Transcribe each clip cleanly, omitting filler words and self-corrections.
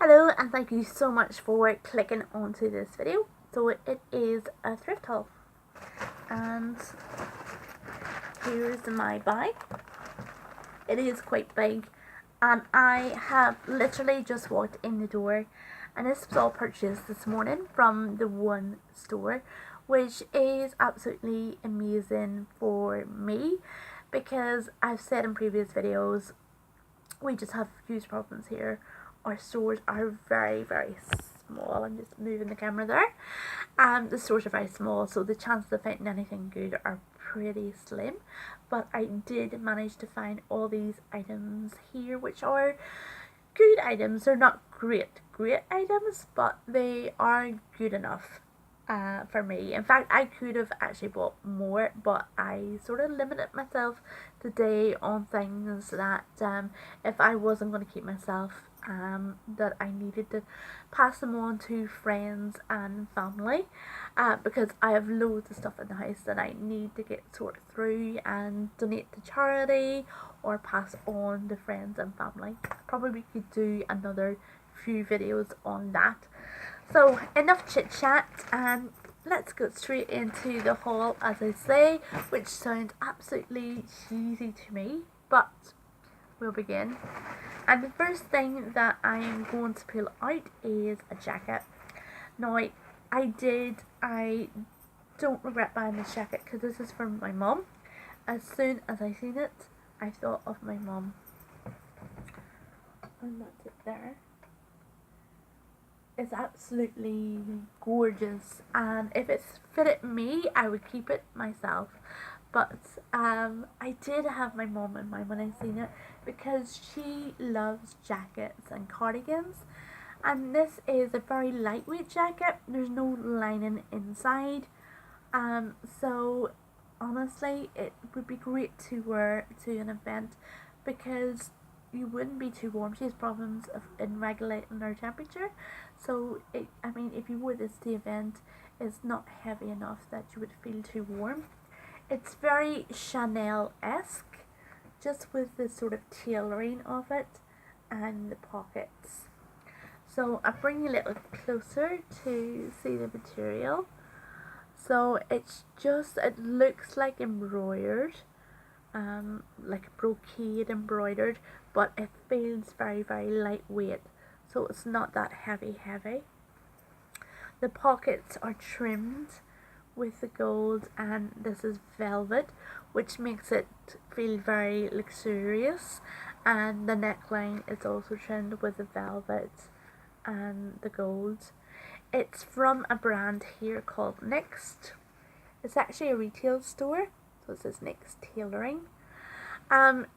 Hello, and thank you so much for clicking onto this video. So it is a thrift haul, and here's my bag. It is quite big, and I have literally just walked in the door, and this was all purchased this morning from the one store, which is absolutely amazing for me because I've said in previous videos we just have huge problems here. Our stores are very, very small. I'm just moving the camera there. The stores are very small, so the chances of finding anything good are pretty slim. But I did manage to find all these items here, which are good items. They're not great items, but they are good enough. For me. In fact, I could have actually bought more, but I sort of limited myself today on things that if I wasn't going to keep myself, that I needed to pass them on to friends and family, because I have loads of stuff in the house that I need to get sorted through and donate to charity or pass on to friends and family. Probably could do another few videos on that. So enough chit chat, and let's go straight into the haul, as I say, which sounds absolutely cheesy to me, but we'll begin. And the first thing that I am going to pull out is a jacket. Now I don't regret buying this jacket because this is from my mum. As soon as I seen it, I thought of my mum. And that's it there. Is absolutely gorgeous, and if it fitted me I would keep it myself, but I did have my mom in mind when I seen it because she loves jackets and cardigans, and this is a very lightweight jacket. There's no lining inside, so honestly it would be great to wear to an event because you wouldn't be too warm. She has problems in regulating her temperature, so I mean, if you wore this to the event, it's not heavy enough that you would feel too warm. It's very Chanel-esque, just with the sort of tailoring of it and the pockets. So I'll bring you a little closer to see the material. So it looks like embroidered, like brocade embroidered, but it feels very, very lightweight, so it's not that heavy. The pockets are trimmed with the gold, and this is velvet, which makes it feel very luxurious, and the neckline is also trimmed with the velvet and the gold. It's from a brand here called Next. It's actually a retail store, so it says Next Tailoring.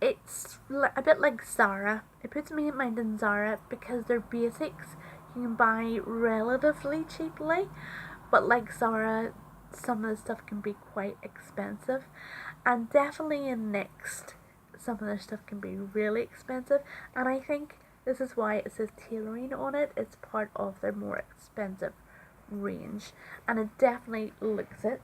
It's a bit like Zara. It puts me in mind in Zara because they're basics you can buy relatively cheaply, but like Zara, some of the stuff can be quite expensive, and definitely in Next, some of the stuff can be really expensive, and I think this is why it says tailoring on it. It's part of their more expensive range, and it definitely looks it.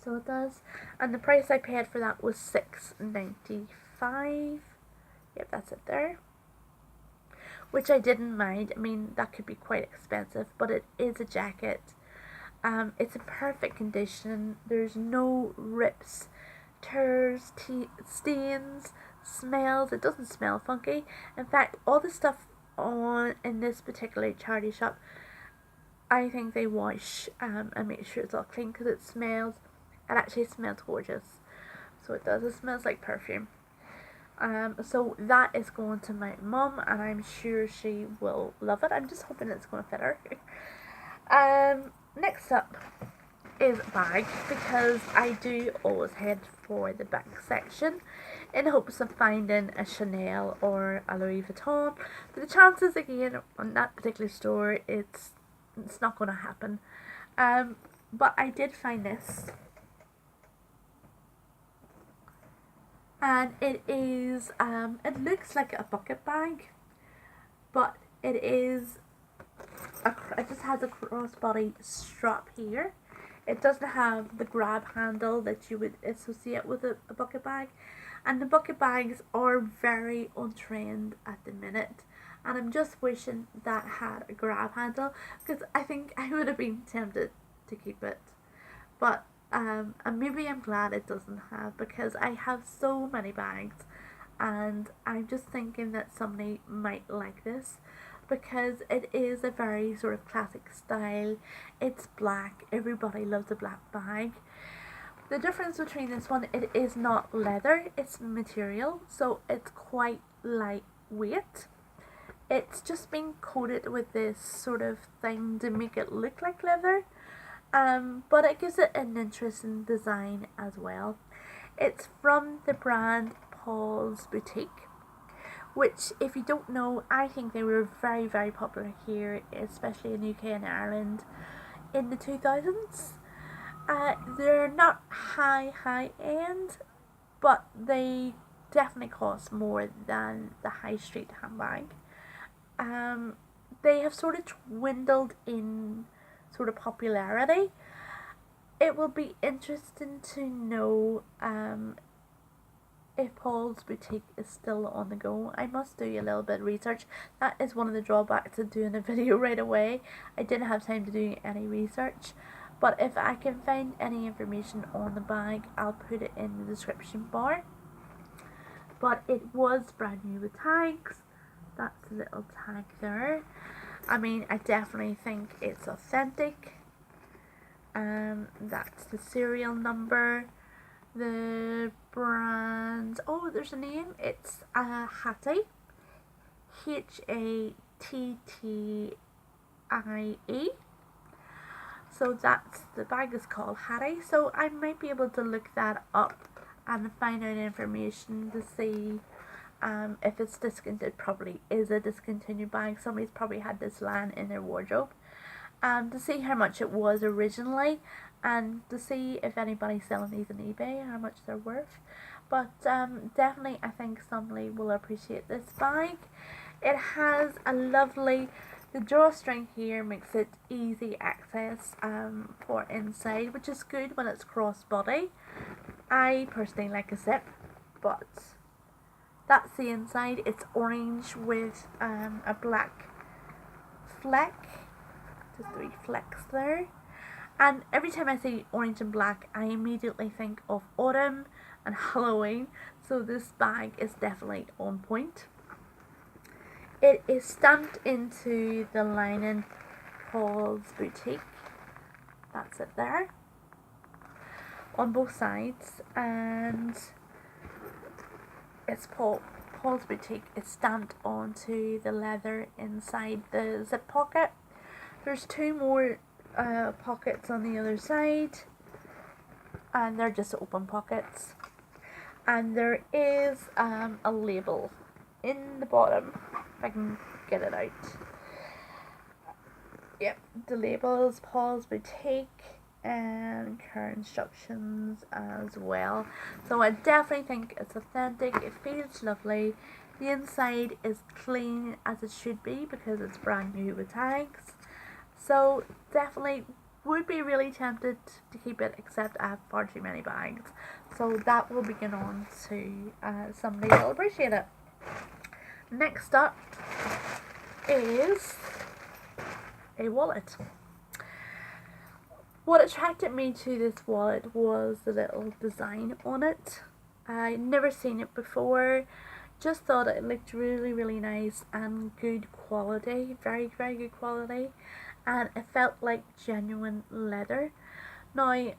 So it does, and the price I paid for that was $6.95. Yep, that's it there, which I didn't mind. I mean, that could be quite expensive, but it is a jacket. It's in perfect condition. There's no rips, tears, stains, smells. It doesn't smell funky. In fact, all the stuff in this particular charity shop, I think they wash and make sure it's all clean because it smells. It actually smells gorgeous. So it does. It smells like perfume. So that is going to my mum, and I'm sure she will love it. I'm just hoping it's going to fit her. Next up is a bag, because I do always head for the back section in hopes of finding a Chanel or a Louis Vuitton. But the chances again on that particular store, it's not going to happen. But I did find this. And it is, it looks like a bucket bag, but it just has a crossbody strap here. It doesn't have the grab handle that you would associate with a bucket bag, and the bucket bags are very on trend at the minute. and I'm just wishing that had a grab handle, because I think I would have been tempted to keep it. But and maybe I'm glad it doesn't have, because I have so many bags, and I'm just thinking that somebody might like this, because it is a very sort of classic style. It's black. Everybody loves a black bag. The difference between this one, it is not leather, it's material, so it's quite lightweight. It's just been coated with this sort of thing to make it look like leather, but it gives it an interesting design as well. It's from the brand Paul's Boutique, which, if you don't know, I think they were very, very popular here, especially in UK and Ireland in the 2000s. They're not high end, but they definitely cost more than the high street handbag. They have sort of dwindled in sort of popularity. It will be interesting to know if Paul's Boutique is still on the go. I must do a little bit of research. That is one of the drawbacks of doing a video right away. I didn't have time to do any research. But if I can find any information on the bag, I'll put it in the description bar. But it was brand new with tags. That's the little tag there. I mean, I definitely think it's authentic. That's the serial number. The brand, oh, there's a name. It's Hattie. Hattie. So that's, the bag is called Hattie. So I might be able to look that up and find out information to see if it's discontinued. It probably is a discontinued bag. Somebody's probably had this line in their wardrobe. To see how much it was originally, and to see if anybody's selling these on eBay, how much they're worth. But definitely I think somebody will appreciate this bag. It has a lovely, the drawstring here makes it easy access for inside, which is good when it's crossbody. I personally like a zip, but that's the inside. It's orange with a black fleck, just 3 flecks there. And every time I see orange and black, I immediately think of autumn and Halloween, so this bag is definitely on point. It is stamped into the lining Paul's Boutique. That's it there. On both sides, and it's Paul's Boutique. It's stamped onto the leather inside the zip pocket. There's 2 more pockets on the other side, and they're just open pockets. And there is a label in the bottom, if I can get it out. Yep, the label is Paul's Boutique and care instructions as well. So I definitely think it's authentic. It feels lovely. The inside is clean as it should be because it's brand new with tags. So definitely would be really tempted to keep it, except I have far too many bags. So that will be going on to somebody that will appreciate it. Next up is a wallet. What attracted me to this wallet was the little design on it. I'd never seen it before. Just thought it looked really, really nice and good quality. Very, very good quality. And it felt like genuine leather. Now,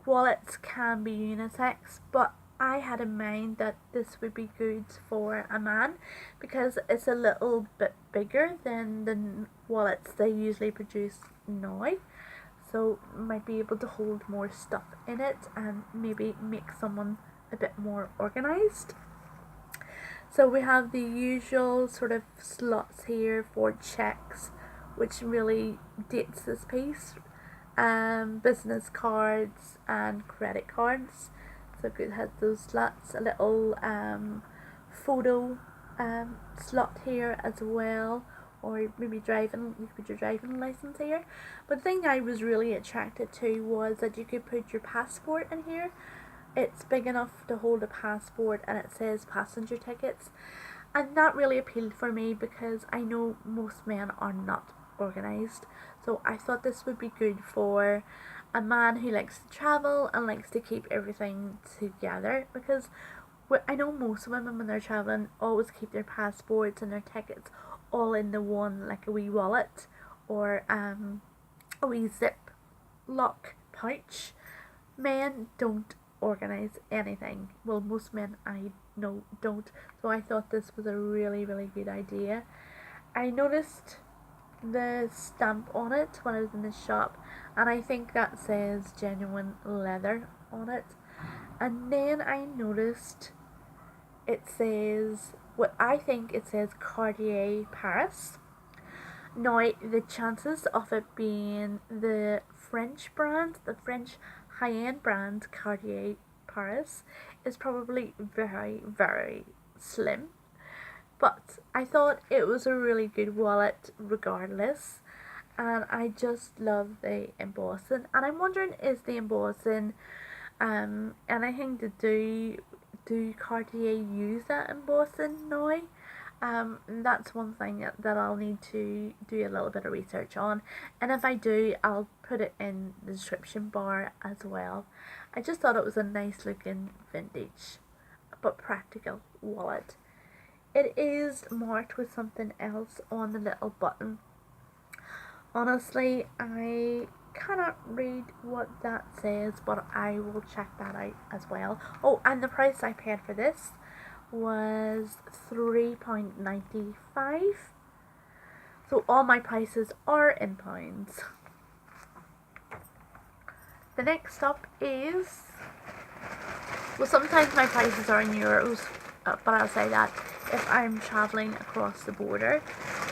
wallets can be unisex, but I had in mind that this would be good for a man because it's a little bit bigger than the wallets they usually produce now. So might be able to hold more stuff in it and maybe make someone a bit more organised. So we have the usual sort of slots here for checks, which really dates this piece. Business cards and credit cards. So it has those slots. A little photo slot here as well, or maybe driving. You could put your driving license here. But the thing I was really attracted to was that you could put your passport in here. It's big enough to hold a passport, and it says passenger tickets. And that really appealed for me because I know most men are not organised. So I thought this would be good for a man who likes to travel and likes to keep everything together, because I know most women when they're traveling always keep their passports and their tickets all in the one, like a wee wallet or a wee zip lock pouch. Men don't organise anything. Well, most men I know don't. So I thought this was a really, really good idea. I noticed the stamp on it when I was in the shop, and I think that says genuine leather on it. And then I noticed it says, what I think it says, Cartier Paris. Now, the chances of it being the French brand, the French high-end brand Cartier Paris, is probably very, very slim. But I thought it was a really good wallet regardless. And I just love the embossing. And I'm wondering, is the embossing anything to do Cartier use that embossing now? That's one thing that I'll need to do a little bit of research on, and if I do, I'll put it in the description bar as well. I just thought it was a nice looking vintage but practical wallet. It is marked with something else on the little button. Honestly, I cannot read what that says, but I will check that out as well. Oh, and the price I paid for this was £3.95. So all my prices are in pounds. The next up is, well, sometimes my prices are in euros, but I'll say that if I'm travelling across the border.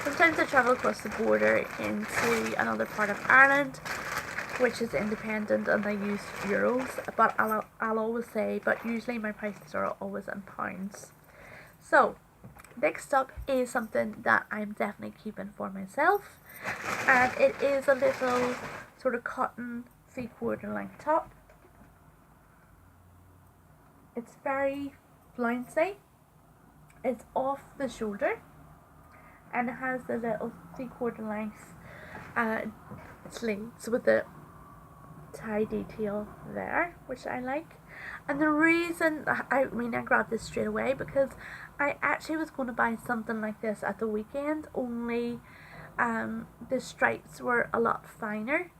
Sometimes I travel across the border into another part of Ireland, which is independent, and I use euros, but I'll always say, but usually my prices are always in pounds. So next up is something that I'm definitely keeping for myself, and it is a little sort of cotton 3/4 length top. It's very flouncy. It's off the shoulder, and it has the little 3/4 length sleeves with the tie detail there, which I like. And the reason I grabbed this straight away because I actually was going to buy something like this at the weekend, only the stripes were a lot finer,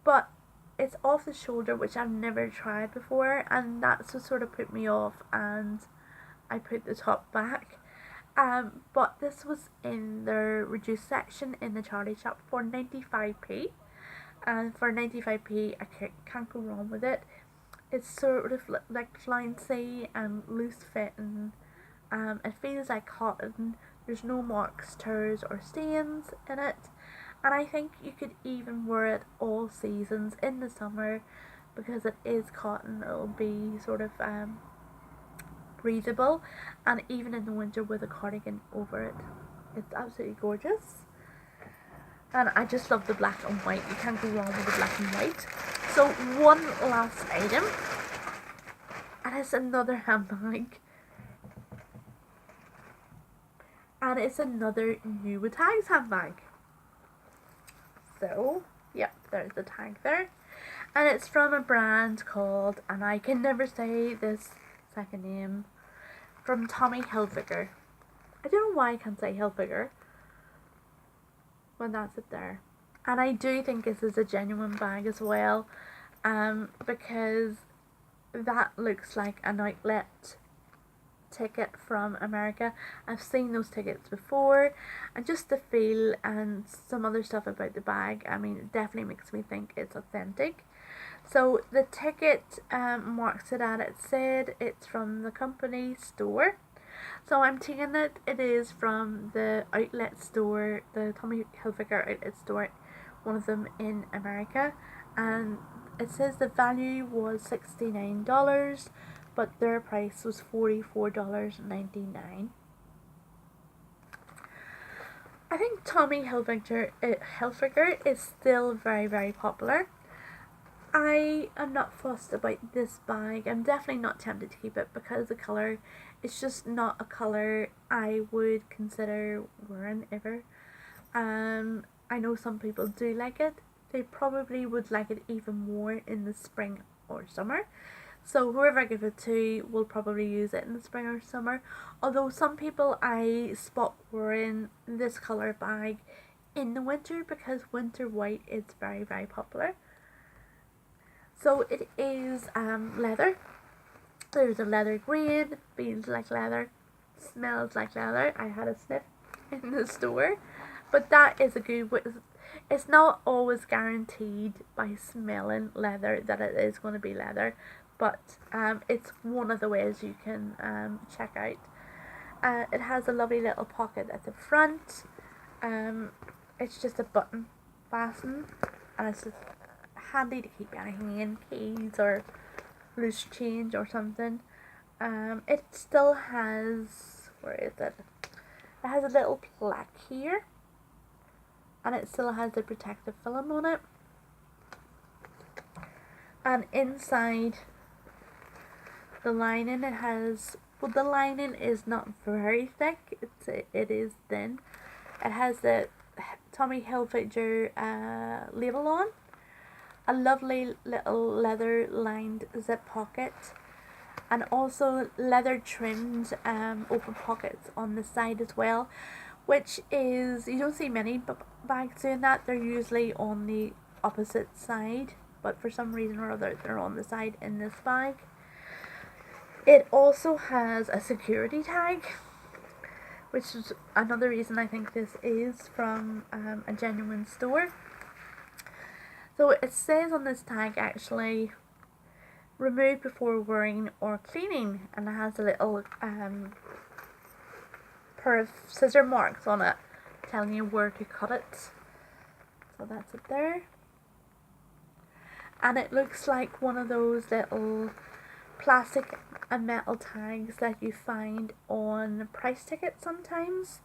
but it's off the shoulder, which I've never tried before, and that's what sort of put me off, and I put the top back. But this was in their reduced section in the charity shop for 95p, and for 95p I can't go wrong with it. It's sort of like flouncy and loose fitting. It feels like cotton. There's no marks, tears or stains in it, and I think you could even wear it all seasons. In the summer, because it is cotton, it'll be sort of breathable, and even in the winter with a cardigan over it. It's absolutely gorgeous, and I just love the black and white. You can't go wrong with the black and white. So one last item, and it's another handbag, and it's another New Tags handbag. So yep, there's the tag there, and it's from a brand called, and I can never say this second name, from Tommy Hilfiger. I don't know why I can't say Hilfiger when that's it there. And I do think this is a genuine bag as well, because that looks like an outlet ticket from America. I've seen those tickets before, and just the feel and some other stuff about the bag, I mean, it definitely makes me think it's authentic. So the ticket marks it at, it said it's from the company store. So I'm taking it is from the outlet store, the Tommy Hilfiger outlet store, one of them in America, and it says the value was $69, but their price was $44.99. I think Tommy Hilfiger is still very, very popular. I am not fussed about this bag. I'm definitely not tempted to keep it because the colour, it's just not a colour I would consider wearing ever. I know some people do like it. They probably would like it even more in the spring or summer. So whoever I give it to will probably use it in the spring or summer. Although some people I spot wearing this colour bag in the winter because winter white is very, very popular. So it is leather. There's a leather green, feels like leather, smells like leather. I had a sniff in the store. But that is a good way. It's not always guaranteed by smelling leather that it is going to be leather, but it's one of the ways you can check out. It has a lovely little pocket at the front. It's just a button fasten, and it's just handy to keep anything in, keys or loose change or something. It still has, where is it? It has a little plaque here, and it still has the protective film on it. And inside the lining, it has, well, the lining is not very thick. It is thin. It has the Tommy Hilfiger label on. A lovely little leather lined zip pocket, and also leather trimmed open pockets on the side as well, which is, you don't see many bags doing that. They're usually on the opposite side, but for some reason or other they're on the side in this bag. It also has a security tag, which is another reason I think this is from a genuine store. So it says on this tag, actually, remove before wearing or cleaning, and it has a little pair of scissor marks on it telling you where to cut it. So that's it there. And it looks like one of those little plastic and metal tags that you find on price tickets sometimes.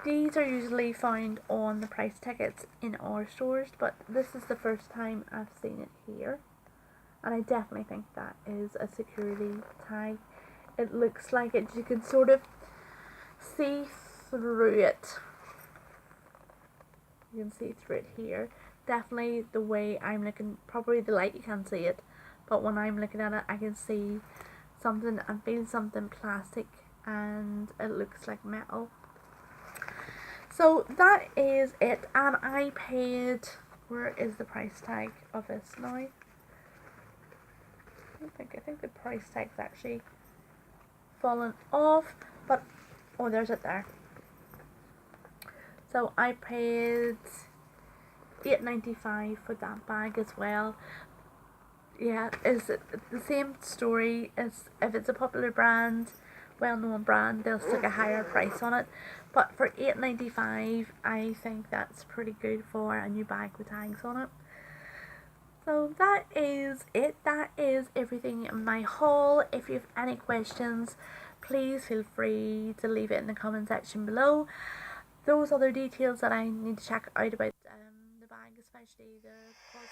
These are usually found on the price tickets in our stores, but this is the first time I've seen it here. And I definitely think that is a security tag. It looks like it, you can sort of see through it. You can see through it here. Definitely the way I'm looking, probably the light you can't see it, but when I'm looking at it I can see something and feel something plastic, and it looks like metal. So that is it, and I paid, where is the price tag of this now? I think the price tag's actually fallen off, but oh, there's it there. So I paid $8.95 for that bag as well. Yeah, is the same story as if it's a popular brand, well-known brand, they'll stick a higher price on it. But for $8.95, I think that's pretty good for a new bag with tags on it. So that is it. That is everything in my haul. If you have any questions, please feel free to leave it in the comment section below. Those other details that I need to check out about the bag, especially the cost